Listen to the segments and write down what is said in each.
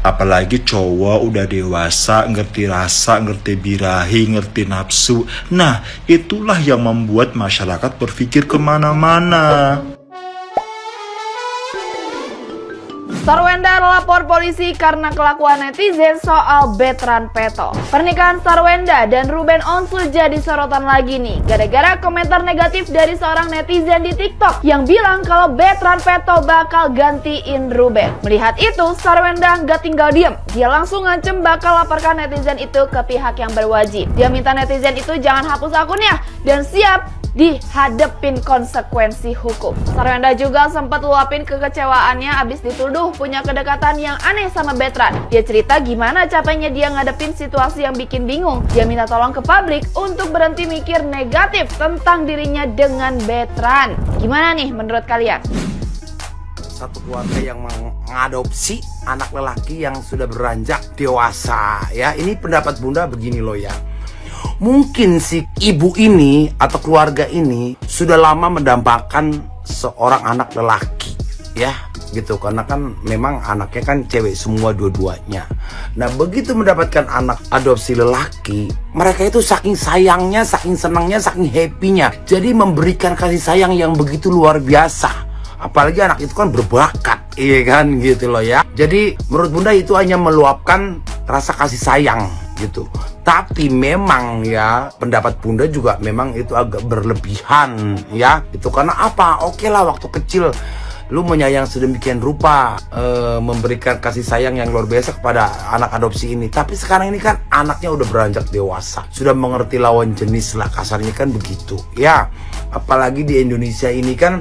Apalagi cowok udah dewasa, ngerti rasa, ngerti birahi, ngerti nafsu. Nah, itulah yang membuat masyarakat berpikir kemana-mana. Sarwenda lapor polisi karena kelakuan netizen soal Bertrand Peto. Pernikahan Sarwenda dan Ruben Onsu jadi sorotan lagi nih, gara-gara komentar negatif dari seorang netizen di TikTok yang bilang kalau Bertrand Peto bakal gantiin Ruben. Melihat itu, Sarwenda nggak tinggal diem. Dia langsung ngancem bakal laporkan netizen itu ke pihak yang berwajib. Dia minta netizen itu jangan hapus akunnya dan siap dihadepin konsekuensi hukum. Sarwenda juga sempat luapin kekecewaannya abis dituduh punya kedekatan yang aneh sama Bertrand. Dia cerita gimana capeknya dia ngadepin situasi yang bikin bingung. Dia minta tolong ke publik untuk berhenti mikir negatif tentang dirinya dengan Bertrand. Gimana nih menurut kalian? Satu keluarga yang mengadopsi anak lelaki yang sudah beranjak dewasa, ya. Ini pendapat Bunda begini loh ya. Mungkin si ibu ini atau keluarga ini sudah lama mendambakan seorang anak lelaki, ya gitu, karena kan memang anaknya kan cewek semua dua-duanya. Nah, begitu mendapatkan anak adopsi lelaki, mereka itu saking sayangnya, saking senangnya, saking happy-nya, jadi memberikan kasih sayang yang begitu luar biasa. Apalagi anak itu kan berbakat, iya kan gitu loh ya. Jadi menurut Bunda itu hanya meluapkan rasa kasih sayang gitu. Tapi memang ya pendapat Bunda juga memang itu agak berlebihan ya. Itu karena apa? Oke lah, waktu kecil lu menyayang sedemikian rupa, memberikan kasih sayang yang luar biasa kepada anak adopsi ini. Tapi sekarang ini kan anaknya udah beranjak dewasa, sudah mengerti lawan jenis lah, kasarnya kan begitu ya. Apalagi di Indonesia ini kan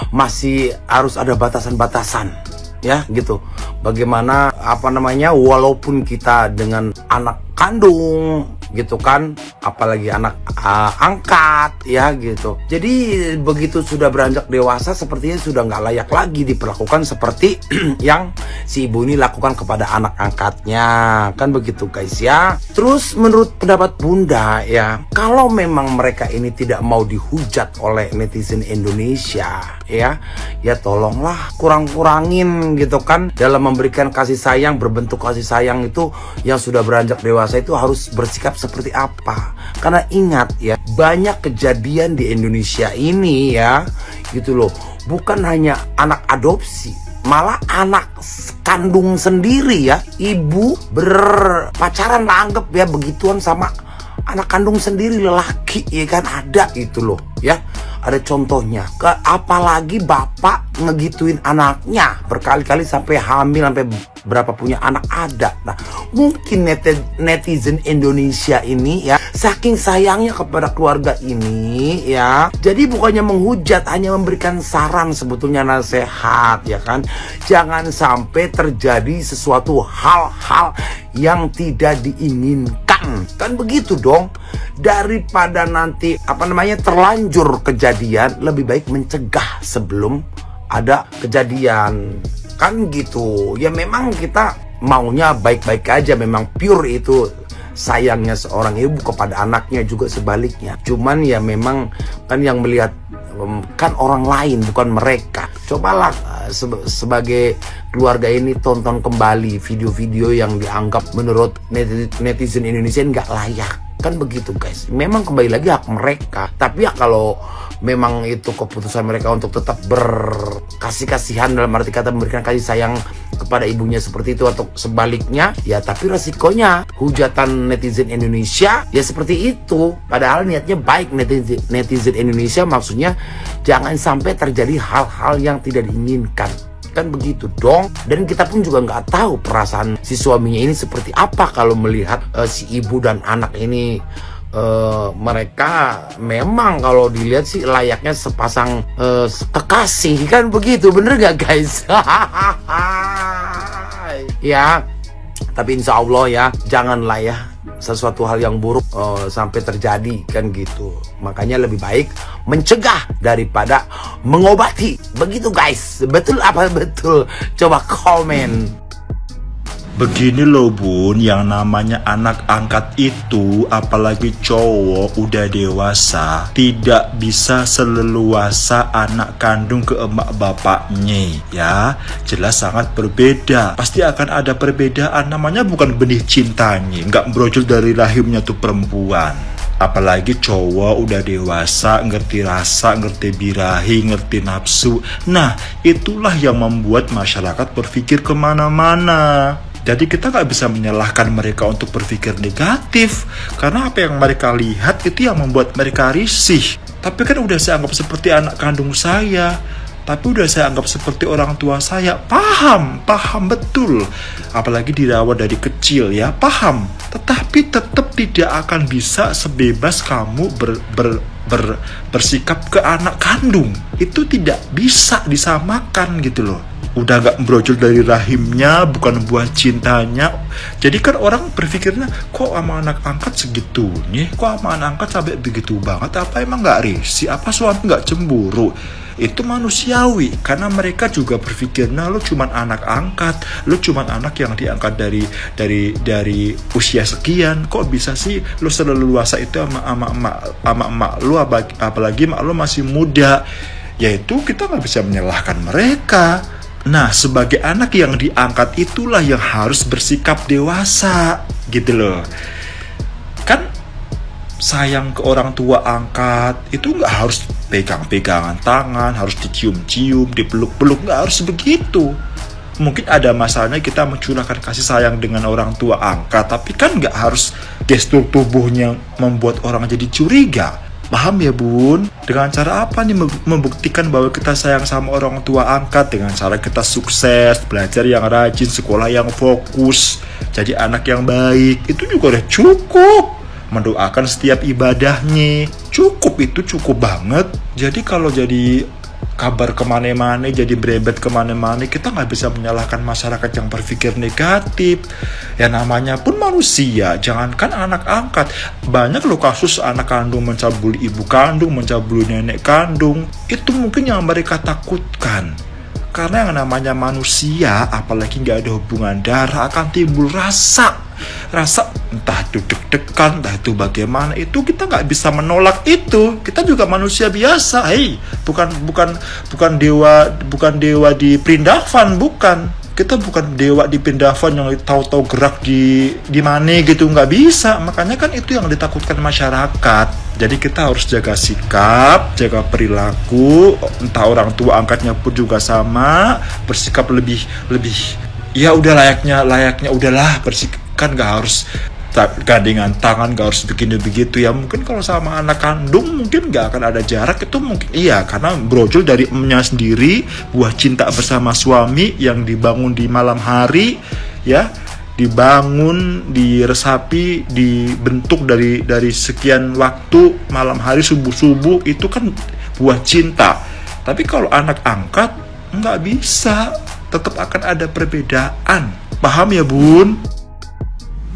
masih harus ada batasan-batasan ya gitu. Bagaimana apa namanya, walaupun kita dengan anak kandung gitu kan, apalagi anak angkat ya gitu. Jadi begitu sudah beranjak dewasa, sepertinya sudah nggak layak lagi diperlakukan seperti yang si ibu ini lakukan kepada anak angkatnya, kan begitu guys ya. Terus menurut pendapat Bunda ya, kalau memang mereka ini tidak mau dihujat oleh netizen Indonesia ya tolonglah kurang-kurangin gitu kan dalam memberikan kasih sayang, berbentuk kasih sayang itu. Yang sudah beranjak dewasa itu harus bersikap seperti apa, karena ingat ya, banyak kejadian di Indonesia ini ya gitu loh, bukan hanya anak adopsi, malah anak kandung sendiri ya, ibu berpacaran lah, anggap ya begituan sama anak kandung sendiri lelaki, ya kan, ada itu loh ya, ada contohnya. Apalagi bapak ngegituin anaknya berkali-kali sampai hamil, sampai berapa punya anak ada. Nah, mungkin netizen Indonesia ini ya saking sayangnya kepada keluarga ini ya, jadi bukannya menghujat, hanya memberikan saran, sebetulnya nasihat ya kan. Jangan sampai terjadi sesuatu hal-hal yang tidak diinginkan, kan begitu dong. Daripada nanti apa namanya terlanjur kejadian, lebih baik mencegah sebelum ada kejadian, kan gitu ya. Memang kita maunya baik-baik aja, memang pure itu sayangnya seorang ibu kepada anaknya, juga sebaliknya. Cuman ya memang kan yang melihat kan orang lain, bukan mereka. Cobalah sebagai keluarga ini tonton kembali video-video yang dianggap menurut netizen Indonesia nggak layak, kan begitu guys. Memang kembali lagi hak mereka, tapi ya kalau memang itu keputusan mereka untuk tetap berkasih-kasihan, dalam arti kata memberikan kasih sayang kepada ibunya seperti itu atau sebaliknya ya, tapi resikonya hujatan netizen Indonesia ya seperti itu. Padahal niatnya baik netizen Indonesia, maksudnya jangan sampai terjadi hal-hal yang tidak diinginkan, kan begitu dong. Dan kita pun juga nggak tahu perasaan si suaminya ini seperti apa kalau melihat si ibu dan anak ini. Mereka memang kalau dilihat sih layaknya sepasang kekasih, kan begitu, bener gak guys? Ya, tapi insya Allah ya, janganlah ya sesuatu hal yang buruk sampai terjadi, kan gitu. Makanya lebih baik mencegah daripada mengobati, begitu guys. Betul apa betul? Coba komen. Begini loh bun, yang namanya anak angkat itu, apalagi cowok udah dewasa, tidak bisa seleluasa anak kandung ke emak bapaknya ya. Jelas sangat berbeda. Pasti akan ada perbedaan, namanya bukan benih cintanya, nggak brojol dari rahimnya tuh perempuan. Apalagi cowok udah dewasa, ngerti rasa, ngerti birahi, ngerti nafsu. Nah, itulah yang membuat masyarakat berpikir kemana-mana. Jadi kita nggak bisa menyalahkan mereka untuk berpikir negatif, karena apa yang mereka lihat itu yang membuat mereka risih. Tapi kan udah saya anggap seperti anak kandung saya, tapi udah saya anggap seperti orang tua saya. Paham betul. Apalagi dirawat dari kecil ya, paham. Tetapi tetap tidak akan bisa sebebas kamu bersikap ke anak kandung. Itu tidak bisa disamakan gitu loh. Udah gak brojol dari rahimnya, bukan buah cintanya. Jadi kan orang berpikirnya, kok sama anak angkat segitunya, kok sama anak angkat sampai begitu banget, apa emang gak risih, apa suami gak cemburu. Itu manusiawi, karena mereka juga berpikir, nah lo cuman anak angkat, lo cuman anak yang diangkat dari usia sekian, kok bisa sih lo seleluasa itu sama emak lo, apalagi emak lo masih muda. Yaitu kita gak bisa menyalahkan mereka. Nah, sebagai anak yang diangkat itulah yang harus bersikap dewasa, gitu loh. Kan sayang ke orang tua angkat, itu nggak harus pegang-pegangan tangan, harus dicium-cium, dipeluk-peluk, nggak harus begitu. Mungkin ada masanya kita mencurahkan kasih sayang dengan orang tua angkat, tapi kan nggak harus gestur tubuhnya membuat orang jadi curiga. Paham ya bun? Dengan cara apa nih membuktikan bahwa kita sayang sama orang tua angkat? Dengan cara kita sukses, belajar yang rajin, sekolah yang fokus, jadi anak yang baik. Itu juga udah cukup. Mendoakan setiap ibadahnya, cukup, itu cukup banget. Jadi kalau jadi kabar kemana-mana, jadi berebet kemana-mana, kita nggak bisa menyalahkan masyarakat yang berpikir negatif. Ya namanya pun manusia, jangankan anak angkat. Banyak loh kasus anak kandung mencabuli ibu kandung, mencabuli nenek kandung. Itu mungkin yang mereka takutkan. Karena yang namanya manusia, apalagi nggak ada hubungan darah, akan timbul rasa entah itu deg-degan, entah itu bagaimana, itu kita nggak bisa menolak itu. Kita juga manusia biasa, bukan dewa di Prindavan, bukan. Kita bukan dewa di Prindavan yang tahu-tahu gerak di mana gitu, nggak bisa. Makanya kan itu yang ditakutkan masyarakat. Jadi kita harus jaga sikap, jaga perilaku. Entah orang tua angkatnya pun juga sama, bersikap lebih ya udah layaknya udahlah, bersikap. Kan gak harus gandengan tangan, gak harus begini begitu ya. Mungkin kalau sama anak kandung mungkin gak akan ada jarak, itu mungkin iya, karena brojol dari emnya sendiri, buah cinta bersama suami yang dibangun di malam hari ya, dibangun, diresapi, dibentuk dari sekian waktu malam hari, subuh itu kan buah cinta. Tapi kalau anak angkat nggak bisa, tetap akan ada perbedaan. Paham ya bun?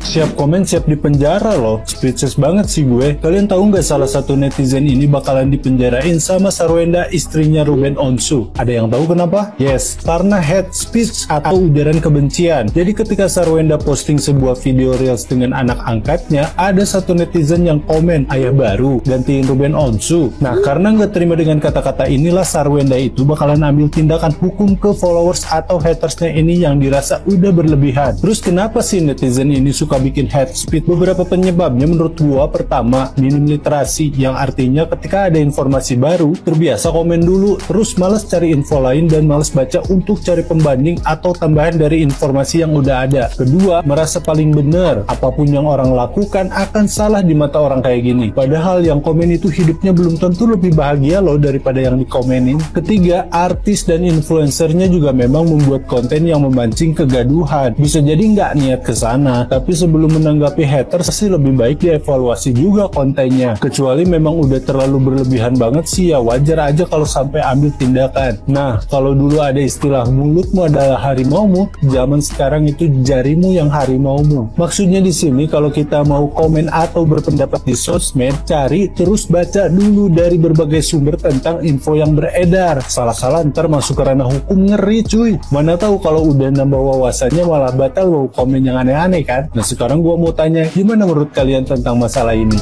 Siap komen, siap dipenjara loh. Speechless banget sih gue. Kalian tahu nggak salah satu netizen ini bakalan dipenjarain sama Sarwenda, istrinya Ruben Onsu? Ada yang tahu kenapa? Yes, karena hate speech atau ujaran kebencian. Jadi ketika Sarwenda posting sebuah video reels dengan anak angkatnya, ada satu netizen yang komen, ayah baru, gantiin Ruben Onsu. Nah, karena nggak terima dengan kata-kata inilah, Sarwenda itu bakalan ambil tindakan hukum ke followers atau hatersnya ini yang dirasa udah berlebihan. Terus kenapa sih netizen ini suka bikin hate speech? Beberapa penyebabnya menurut gua. Pertama, minim literasi, yang artinya ketika ada informasi baru terbiasa komen dulu, terus malas cari info lain dan malas baca untuk cari pembanding atau tambahan dari informasi yang udah ada. Kedua, merasa paling benar, apapun yang orang lakukan akan salah di mata orang kayak gini, padahal yang komen itu hidupnya belum tentu lebih bahagia loh daripada yang dikomenin. Ketiga, artis dan influencernya juga memang membuat konten yang memancing kegaduhan. Bisa jadi nggak niat ke sana, tapi sebelum menanggapi haters sih lebih baik dievaluasi juga kontennya. Kecuali memang udah terlalu berlebihan banget sih ya wajar aja kalau sampai ambil tindakan. Nah, kalau dulu ada istilah mulutmu adalah harimaumu, zaman sekarang itu jarimu yang harimaumu. Maksudnya di sini kalau kita mau komen atau berpendapat di sosmed, cari terus baca dulu dari berbagai sumber tentang info yang beredar. Salah-salah ntar masuk ke ranah hukum, ngeri cuy. Mana tahu kalau udah nambah wawasannya malah batal mau komen yang aneh-aneh kan. Nah sekarang gua mau tanya, gimana menurut kalian tentang masalah ini?